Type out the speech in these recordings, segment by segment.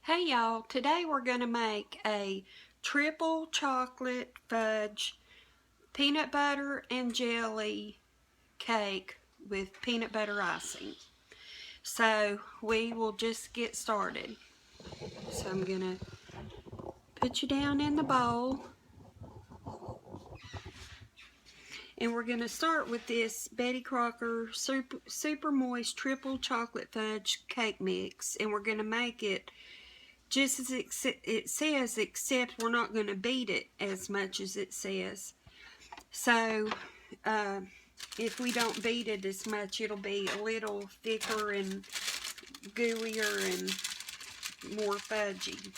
Hey y'all, today we're going to make a triple chocolate fudge peanut butter and jelly cake with peanut butter icing. So we will just get started. So I'm going to put you down in the bowl. And we're going to start with this Betty Crocker super moist triple chocolate fudge cake mix. And we're going to make it just as it says, except we're not going to beat it as much as it says. So, if we don't beat it as much, it'll be a little thicker and gooier and more fudgy.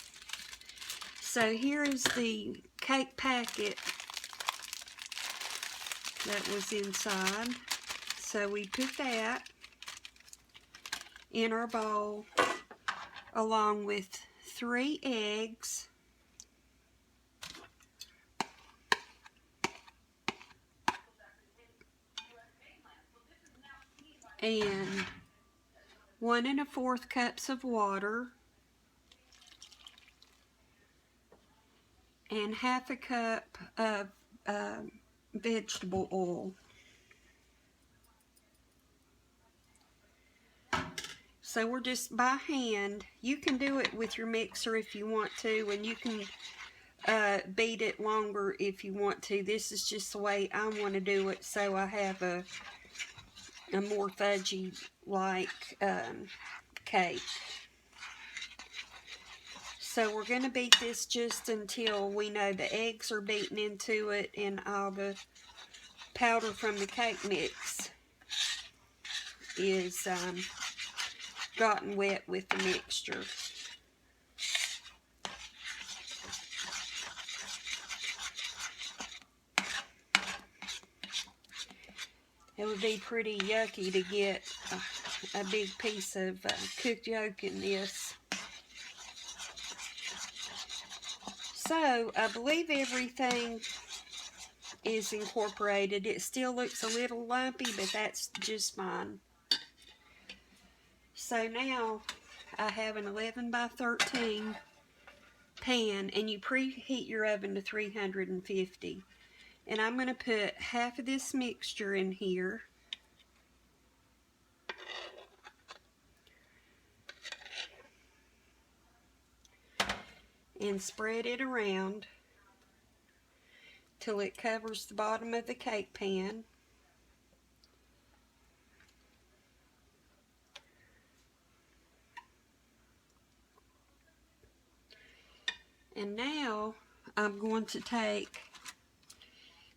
So here is the cake packet that was inside. So we put that in our bowl along with 3 eggs, and 1 1/4 cups of water, and 1/2 cup of vegetable oil. So we're just by hand. You can do it with your mixer if you want to, and you can beat it longer if you want to. This is just the way I want to do it, so I have a more fudgy like cake. So we're going to beat this just until we know the eggs are beaten into it and all the powder from the cake mix is gotten wet with the mixture. It would be pretty yucky to get a big piece of cooked yolk in this. So, I believe everything is incorporated. It still looks a little lumpy, but that's just fine. So now, I have an 11 by 13 pan, and you preheat your oven to 350. And I'm going to put half of this mixture in here. And spread it around till it covers the bottom of the cake pan. And now I'm going to take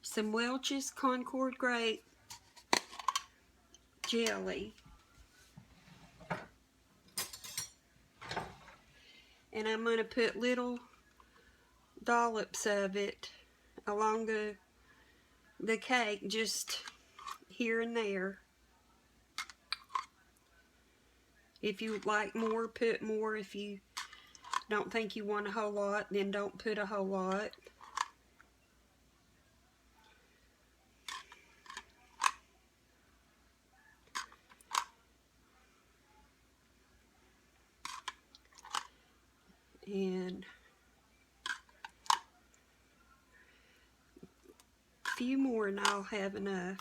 some Welch's Concord Grape jelly, and I'm going to put little dollops of it along the cake, just here and there. If you would like more, put more. If you don't think you want a whole lot, then don't put a whole lot. And a few more and I'll have enough.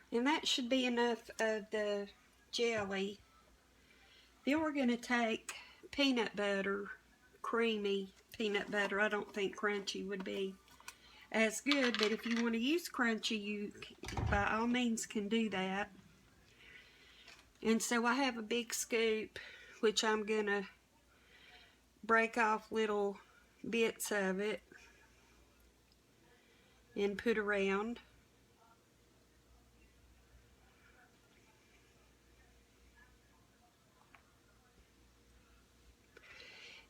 And that should be enough of the jelly. Then we're going to take peanut butter, creamy peanut butter. I don't think crunchy would be as good, but if you want to use crunchy, you by all means can do that. And so I have a big scoop, which I'm going to break off little bits of it and put around.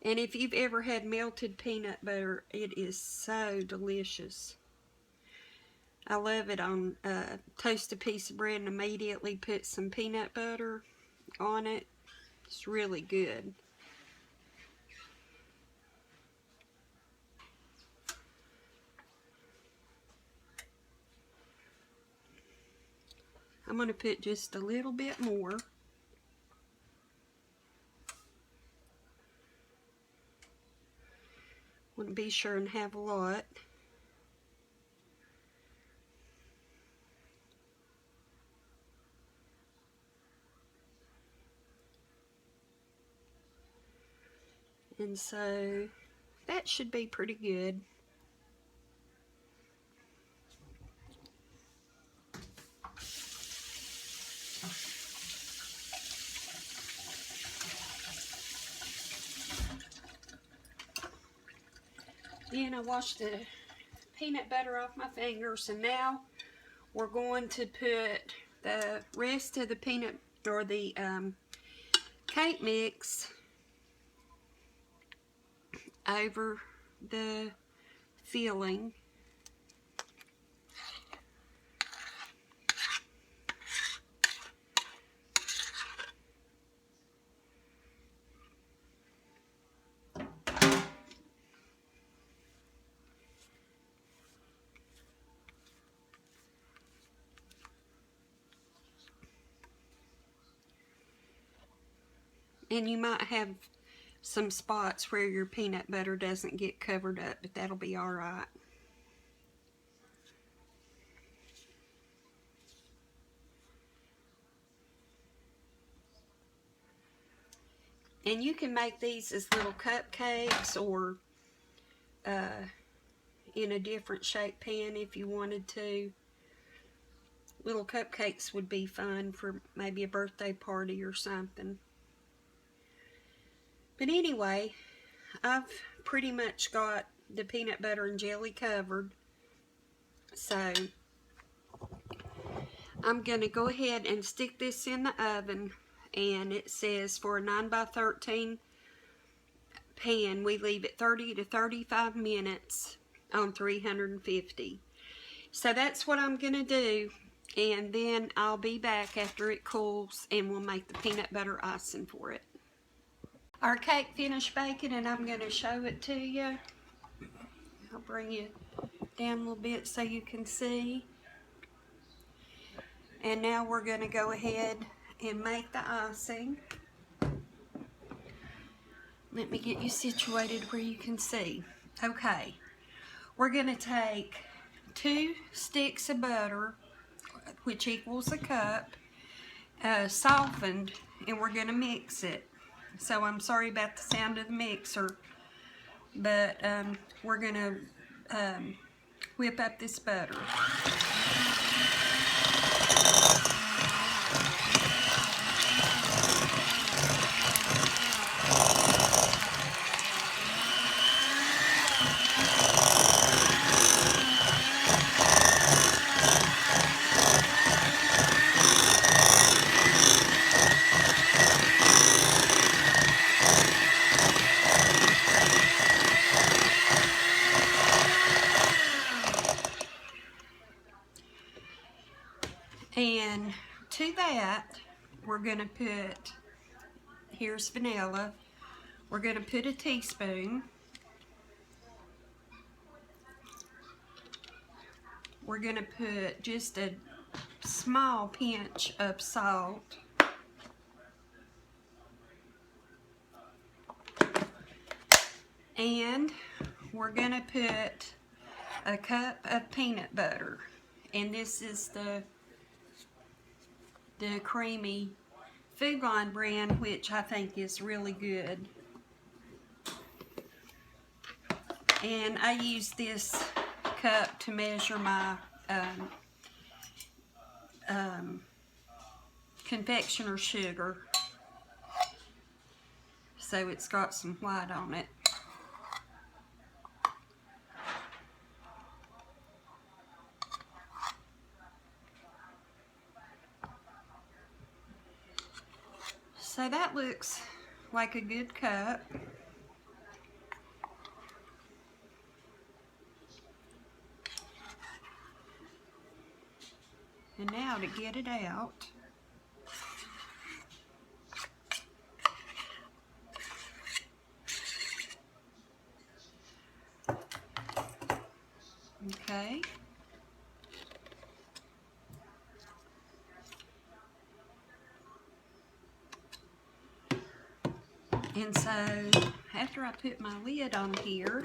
And if you've ever had melted peanut butter, it is so delicious. I love it on toast a piece of bread and immediately put some peanut butter on it. It's really good. I'm going to put just a little bit more. Want to be sure and have a lot. And so that should be pretty good. Then I washed the peanut butter off my fingers, and now we're going to put the rest of the peanut or the cake mix over the filling. And you might have some spots where your peanut butter doesn't get covered up, but that'll be all right. And you can make these as little cupcakes or in a different shape pan if you wanted to. Little cupcakes would be fun for maybe a birthday party or something. But anyway, I've pretty much got the peanut butter and jelly covered. So I'm going to go ahead and stick this in the oven. And it says for a 9x13 pan, we leave it 30 to 35 minutes on 350. So that's what I'm going to do. And then I'll be back after it cools and we'll make the peanut butter icing for it. Our cake finished baking and I'm going to show it to you. I'll bring you down a little bit so you can see. And now we're going to go ahead and make the icing. Let me get you situated where you can see. Okay, we're going to take 2 sticks of butter, which equals a cup, softened, and we're going to mix it. So I'm sorry about the sound of the mixer, but we're going to whip up this butter. And to that, we're going to put, here's vanilla, we're going to put a teaspoon. We're going to put just a small pinch of salt. And we're going to put a cup of peanut butter. And this is the creamy Food Line brand, which I think is really good. And I use this cup to measure my confectioner sugar. So it's got some white on it. So that looks like a good cup. And now to get it out, okay, And so after I put my lid on here,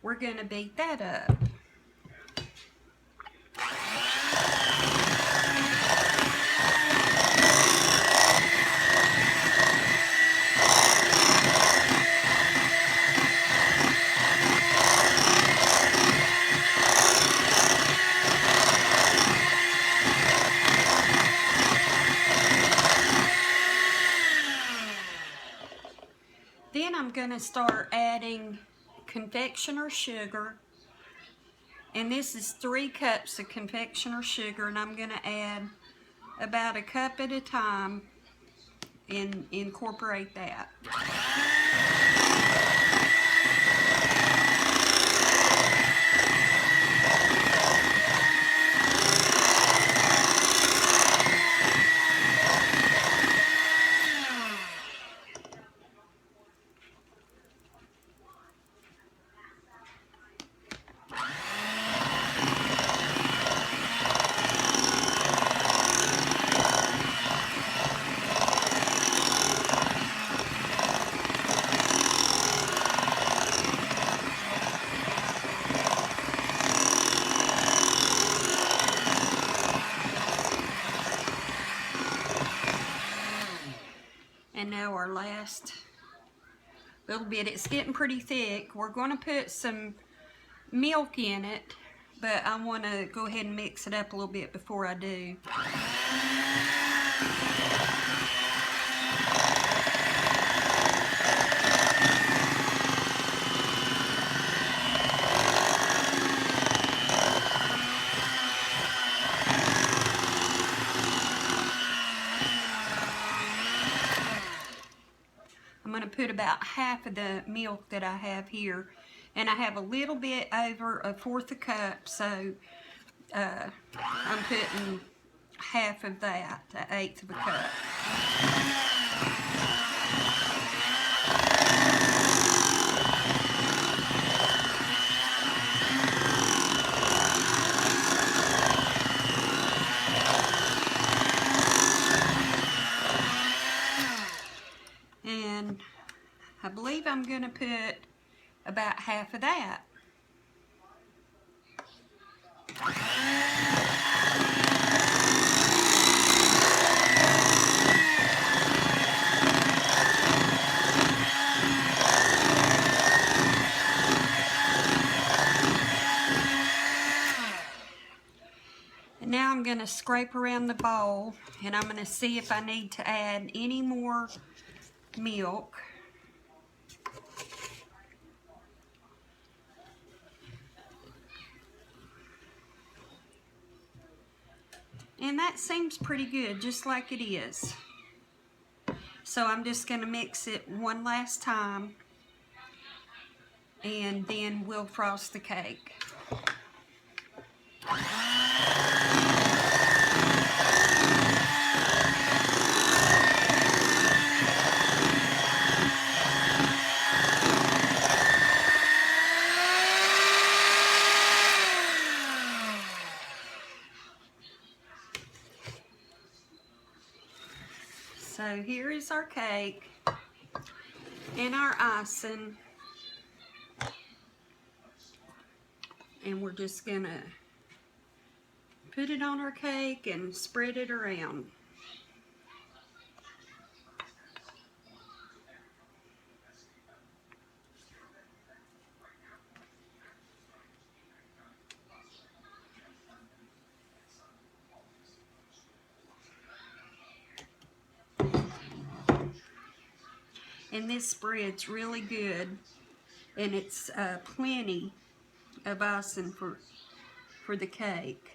we're going to beat that up. Then I'm going to start adding confectioner sugar. And this is 3 cups of confectioner sugar, and I'm going to add about a cup at a time and incorporate that. And now our last little bit, it's getting pretty thick. We're going to put some milk in it, but I want to go ahead and mix it up a little bit before I do. I'm going to put about half of the milk that I have here, and I have a little bit over 1/4 a cup, so I'm putting half of that, 1/8 of a cup. And I believe I'm going to put about half of that. And now I'm going to scrape around the bowl, and I'm going to see if I need to add any more milk. And that seems pretty good, just like it is. So I'm just going to mix it one last time, and then we'll frost the cake. So here is our cake and our icing, and we're just gonna put it on our cake and spread it around. And this spread's really good, and it's plenty of icing for the cake.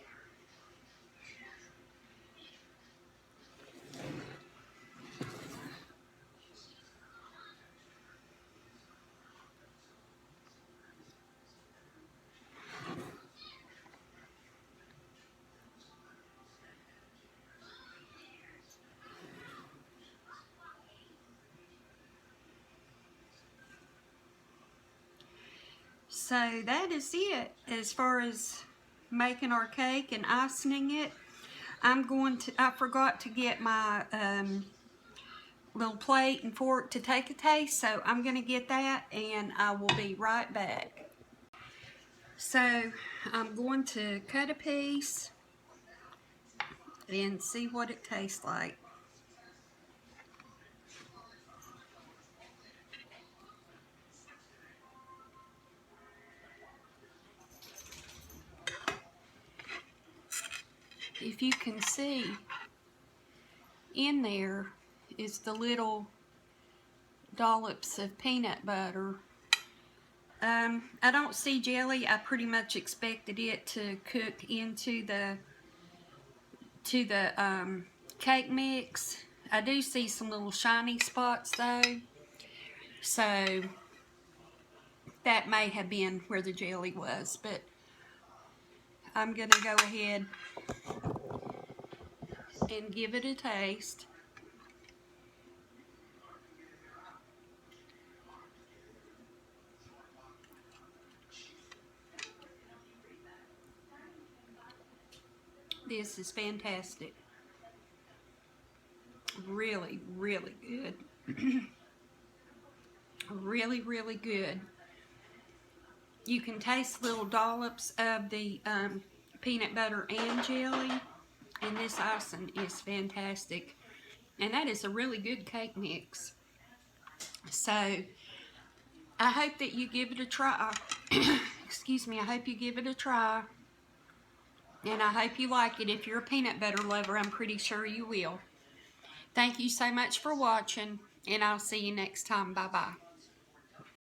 So that is it as far as making our cake and icing it. I forgot to get my little plate and fork to take a taste, so I'm going to get that and I will be right back. So I'm going to cut a piece and see what it tastes like. If you can see, in there is the little dollops of peanut butter. I don't see jelly. I pretty much expected it to cook into the cake mix. I do see some little shiny spots though, so that may have been where the jelly was, but I'm gonna go ahead and give it a taste. This is fantastic. Really, really good. Really, really good. You can taste little dollops of the peanut butter and jelly, and this icing is fantastic. And that is a really good cake mix. So I hope that you give it a try. Excuse me, I hope you give it a try. And I hope you like it. If you're a peanut butter lover, I'm pretty sure you will. Thank you so much for watching, and I'll see you next time. Bye-bye.